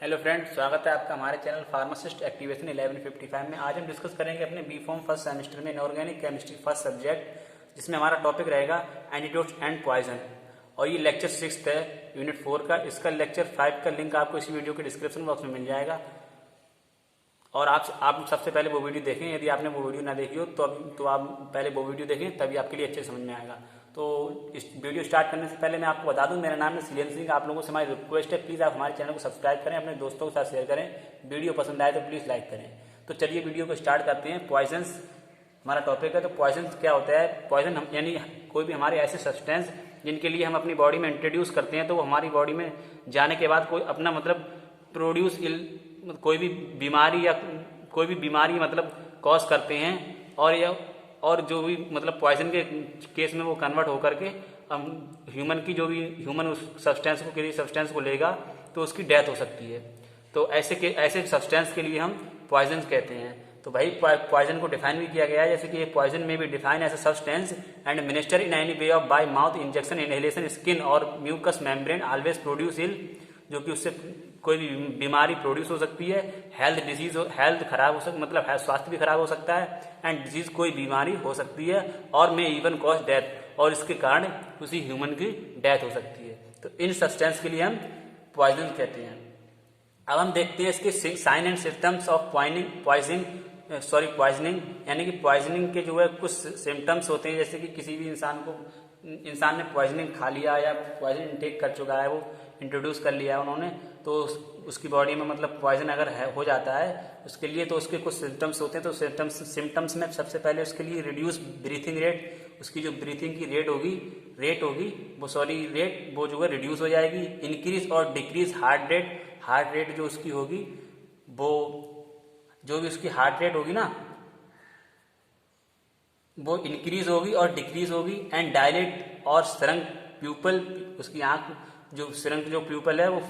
Hello friend, स्वागत है आपका हमारे चैनल फार्मासिस्ट एक्टिवेशन 1155 में। आज हम डिस्कस करेंगे अपने बी फॉर्म फर्स्ट सेमेस्टर में इनऑर्गेनिक केमिस्ट्री फर्स्ट सब्जेक्ट, जिसमें हमारा टॉपिक रहेगा एंटीडोट्स एंड पॉइजन। और ये लेक्चर 6 है यूनिट 4 का। इसका लेक्चर 5 का लिंक आपको इसी वीडियो के डिस्क्रिप्शन बॉक्स में मिल जाएगा। और आप सबसे पहले वो वीडियो देखें। यदि आपने वो वीडियो ना देखी हो तो आप पहले वो वीडियो देखें, तभी आपके लिए अच्छे समझ में आएगा। तो इस वीडियो स्टार्ट करने से पहले मैं आपको बता दूं, मेरा नाम है सीएन सिंह। आप लोगों से हमारी रिक्वेस्ट है, प्लीज़ आप हमारे चैनल को सब्सक्राइब करें, अपने दोस्तों के साथ शेयर करें। वीडियो पसंद आए तो प्लीज़ लाइक करें। तो चलिए वीडियो को स्टार्ट करते हैं। पॉइजन्स हमारा टॉपिक है। तो पॉइजन्स क्या होता है? पॉइजन हम यानी कोई भी हमारे ऐसे सब्सटेंस जिनके लिए हम अपनी बॉडी में इंट्रोड्यूस करते हैं, तो वो हमारी बॉडी में जाने के बाद कोई अपना मतलब प्रोड्यूस कोई भी बीमारी मतलब कॉज करते हैं। और जो भी मतलब पॉइजन के केस में वो कन्वर्ट होकर के हम ह्यूमन उस सब्सटेंस को किसी सब्सटेंस को लेगा तो उसकी डेथ हो सकती है। तो ऐसे सब्सटेंस के लिए हम पॉइजन कहते हैं। तो भाई पॉइजन को डिफाइन भी किया गया है, जैसे कि पॉइजन में भी define as a substance and minister in any way of by mouth injection inhalation skin और mucous membrane always produce ill, जो कि उससे कोई भी बीमारी प्रोड्यूस हो सकती है। हेल्थ खराब हो सकती, मतलब स्वास्थ्य भी खराब हो सकता है। एंड डिजीज कोई बीमारी हो सकती है और मे इवन कॉज डेथ, और इसके कारण उसी ह्यूमन की डेथ हो सकती है। तो इन सब्सटेंस के लिए हम पॉइजन कहते हैं। अब हम देखते हैं इसके sign and symptoms of poisoning, यानी कि पॉइजनिंग के जो है कुछ सिम्टम्स होते हैं। जैसे कि किसी भी इंसान ने पॉइजनिंग खा लिया या पॉइजन इंटेक कर चुका है, वो इंट्रोड्यूस कर लिया है उन्होंने, तो उसकी बॉडी में मतलब पॉइजन अगर हो जाता है उसके लिए, तो उसके कुछ सिम्टम्स होते हैं। तो सिम्टम्स में सबसे पहले उसके लिए रिड्यूस ब्रीथिंग रेट, उसकी जो ब्रीथिंग की रेट होगी वो जो है रिड्यूस हो जाएगी। इंक्रीज और डिक्रीज हार्ट रेट जो उसकी होगी, वो जो भी उसकी हार्ट रेट होगी ना, वो इंक्रीज होगी और डिक्रीज होगी। एंड डायलेट और श्रंक प्यूपल, उसकी आंख जो श्रंक जो प्यूपल है वो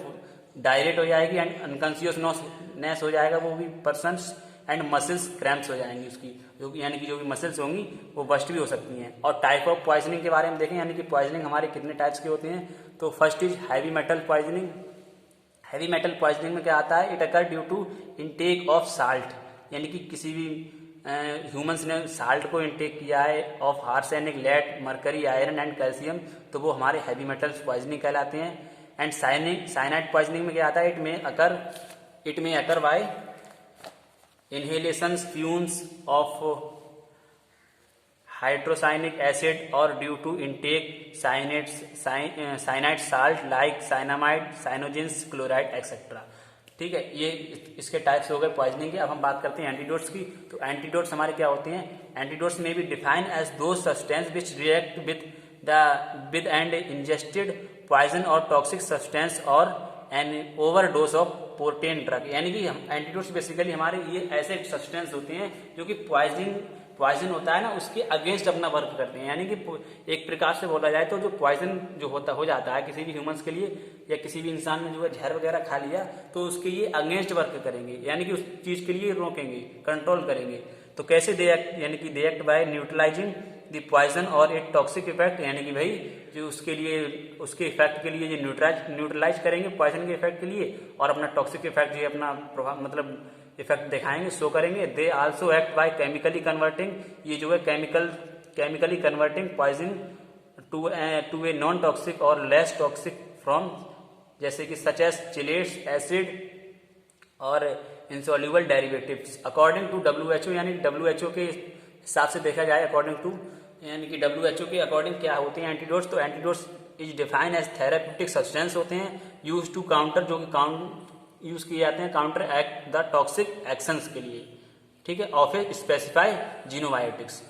डायलेट हो जाएगी। एंड अनकॉन्शियसनेस हो जाएगा वो भी पर्सन्स। एंड मसल्स क्रैम्प्स हो जाएंगी उसकी, यानी कि जो भी मसल्स होंगी वो बस्ट भी हो सकती हैं। और टाइप ऑफ पॉइजनिंग के बारे में देखें, यानी कि पॉइजनिंग हमारे कितने टाइप्स के होते हैं। तो first is heavy metal poisoning. Heavy metal poisoning में क्या आता है? It occur due to intake of salt, यानी कि किसी भी ह्यूमंस ने साल्ट को इनटेक किया है of arsenic, lead, mercury, iron and calcium, तो वो हमारे हैवी मेटल्स पॉइजनिंग कहलाते हैं। एंड साइनाइड पॉइजनिंग में क्या आता है? इट में occur by inhalation fumes of hydrocyanic acid और due to intake cyanide salt like cyanamide, cyanogens, chloride etcetera. ठीक है, ये इसके टाइप्स हो गए पॉइजनिंग के। अब हम बात करते हैं एंटीडोट्स की। तो एंटीडोट्स हमारे क्या होते हैं? एंटीडोट्स में भी define as the substance which react with and ingested poison और टॉक्सिक सब्सटेंस और an overdose of potent drug. यानी कि हम एंटीडोट्स बेसिकली हमारे ये ऐसे सब्सटेंस होते हैं जो कि पॉइजन होता है ना, उसके अगेंस्ट अपना वर्क करते हैं। यानी कि एक प्रकार से बोला जाए तो जो पॉइजन जो हो जाता है किसी भी ह्यूमंस के लिए, या किसी भी इंसान ने जो है जहर वगैरह खा लिया, तो उसके ये अगेंस्ट वर्क करेंगे, यानी कि उस चीज के लिए रोकेंगे, कंट्रोल करेंगे। तो कैसे दे एक्ट? यानी कि they act by neutralizing the poison और इट टॉक्सिक इफेक्ट, यानी कि भाई जो उसके इफेक्ट के लिए जो न्यूट्रलाइज करेंगे पॉइजन के इफेक्ट के लिए, और अपना टॉक्सिक इफेक्ट जो अपना प्रभाव मतलब इफेक्ट दिखाएंगे, शो करेंगे। They also act by chemically converting, ये जो है chemically converting poison to a non toxic और लेस टॉक्सिक फ्रॉम, जैसे कि सच एज चिलेट्स, एसिड और insoluble derivatives according to WHO। यानी WHO के हिसाब से देखा जाए, यानी कि WHO के अकॉर्डिंग क्या होते हैं एंटीडोट्स? तो antidotes is define as therapeutic substance होते हैं यूज टू काउंटर, जो कि यूज किए जाते हैं counter act the toxic actions के लिए। ठीक है, ऑफ ए स्पेसिफाई जीनोबायोटिक्स।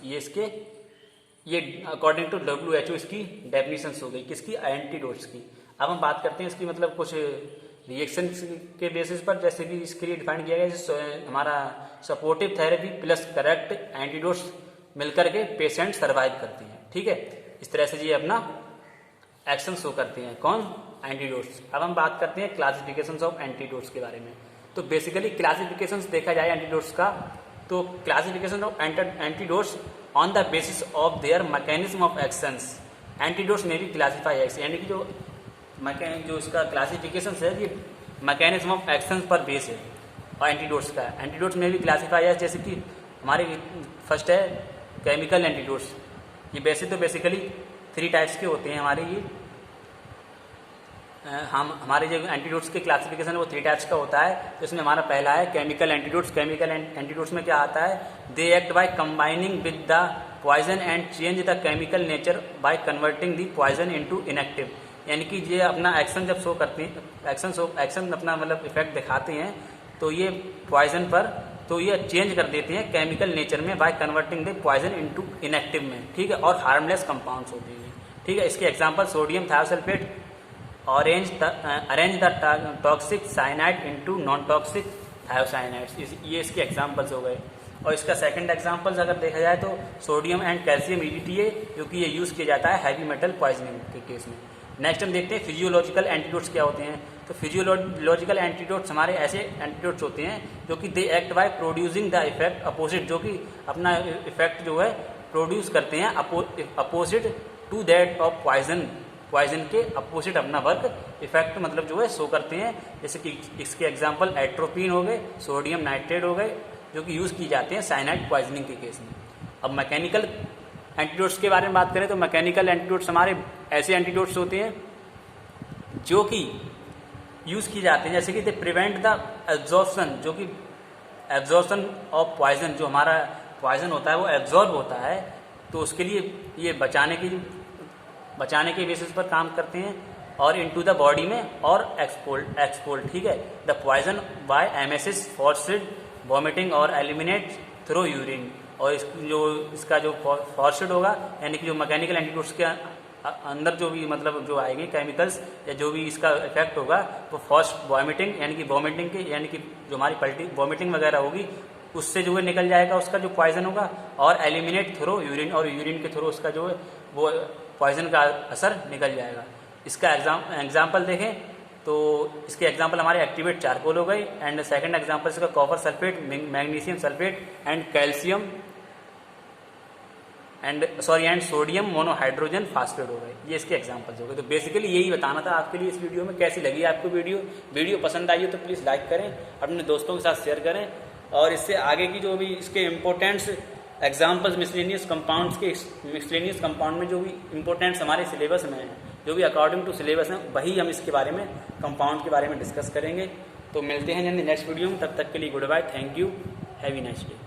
ये अकॉर्डिंग टू WHO इसकी डेफिनेशंस हो गई, किसकी? एंटीडोट्स की। अब हम बात करते हैं इसकी मतलब कुछ रिएक्शन के बेसिस पर, जैसे कि इसके लिए डिफाइन किया गया हमारा supportive therapy plus correct antidotes मिलकर के पेशेंट सर्वाइव करते हैं। ठीक है, इस तरह से ये अपना एक्शन शो करते हैं। कौन? एंटीडोट्स। अब हम बात करते हैं क्लासिफिकेशंस ऑफ एंटीडोट्स के बारे में। तो बेसिकली क्लासिफिकेशंस देखा जाए एंटीडोट्स का, तो classification of antidotes on the basis of their mechanism of actions. Antidotes में भी क्लासीफाई है, यानी कि जो इसका क्लासिफिकेशन है ये मैकेनिज्म ऑफ एक्शन पर बेस है। और एंटीडोट्स का, एंटीडोट्स में भी क्लासीफाई है, जैसे कि हमारे फर्स्ट है केमिकल एंटीडोट्स। ये बेसिकली 3 टाइप्स के होते हैं हमारे। ये हमारे जो एंटीडोट्स के क्लासिफिकेशन वो 3 टाइप्स का होता है। तो इसमें हमारा पहला है केमिकल एंटीडोट्स। केमिकल एंटीडोट्स में क्या आता है, they act by combining with the poison and change the chemical nature by converting the poison into inactive. यानी कि ये अपना एक्शन जब शो करते हैं, एक्शन अपना मतलब इफेक्ट दिखाते हैं, तो ये पॉइजन पर तो ये चेंज कर देते हैं केमिकल नेचर में by converting the poison into inactive में, ठीक है, और हार्मलेस कंपाउंड्स होते हैं, ठीक है। इसके example sodium thiosulphate arrange the toxic cyanide into non toxic thiocyanides, ये इसके एग्जांपल्स हो गए। और इसका सेकंड एग्जांपल्स अगर देखा जाए तो सोडियम एंड कैल्शियम EDTA, जो कि ये यूज़ किया जाता है हैवी मेटल पॉइजनिंग के केस में। नेक्स्ट हम देखते हैं फिजियोलॉजिकल एंटीडोट्स क्या होते हैं। तो फिजियोलॉजिकल एंटीडोट्स हमारे ऐसे एंटीडोट्स होते हैं जो कि they act by producing the effect opposite, जो कि अपना इफेक्ट जो है प्रोड्यूस करते हैं opposite to that of poison के अपोजिट अपना वर्क इफेक्ट मतलब जो है शो करते हैं। जैसे कि इसके एग्जांपल एट्रोपिन हो गए, सोडियम नाइट्रेट हो गए, जो कि यूज़ की जाते हैं साइनाइड पॉइजनिंग के केस में। अब मैकेनिकल एंटीडोट्स के बारे में बात करें तो मैकेनिकल एंटीडोट्स हमारे ऐसे एंटीडोट्स होते हैं जो कि यूज़ किए जाते हैं, जैसे कि दे प्रिवेंट द एब्जॉर्प्शन, जो कि एब्जॉर्प्शन ऑफ पॉइजन, जो हमारा पॉइजन होता है वो एब्जॉर्ब होता है, तो उसके लिए ये बचाने के बेसिस पर काम करते हैं। और इनटू द बॉडी में और एक्सपोल्ड, ठीक है, the poison bye emesis फॉर्सिड vomiting और एलिमिनेट थ्रू यूरिन। और इसका जो फॉर्सिड होगा, यानी कि जो मैकेनिकल एंटीडोट्स के अंदर जो भी मतलब जो आएगी केमिकल्स या जो भी इसका इफेक्ट होगा, तो फर्स्ट वॉमिटिंग यानी कि वॉमिटिंग के यानी कि जो हमारी पल्टी वॉमिटिंग वगैरह होगी उससे जो है निकल जाएगा उसका जो पॉइजन होगा, और एलिमिनेट थ्रू यूरिन, और यूरिन के थ्रू उसका जो है वो पॉइजन का असर निकल जाएगा। इसका एग्जाम्पल देखें तो इसके एग्जाम्पल हमारे एक्टिवेट चारकोल हो गई, एंड सेकंड एग्जाम्पल इसका copper sulphate, magnesium sulphate and calcium and sodium monohydrogen phosphate हो गए। ये इसके एग्जाम्पल्स हो गए। तो बेसिकली यही बताना था आपके लिए इस वीडियो में। कैसी लगी आपको वीडियो पसंद आई हो तो प्लीज़ लाइक करें, अपने दोस्तों के साथ शेयर करें, और इससे आगे की जो भी इसके इम्पोर्टेंट्स एग्जाम्पल्स मिसलेनियस कंपाउंड में जो भी इम्पोर्टेंट्स हमारे सिलेबस में है, जो भी अकॉर्डिंग टू सिलेबस है, वही हम इसके बारे में कंपाउंड के बारे में डिस्कस करेंगे। तो मिलते हैं नेक्स्ट वीडियो में, तब तक के लिए goodbye, thank you, have a nice day.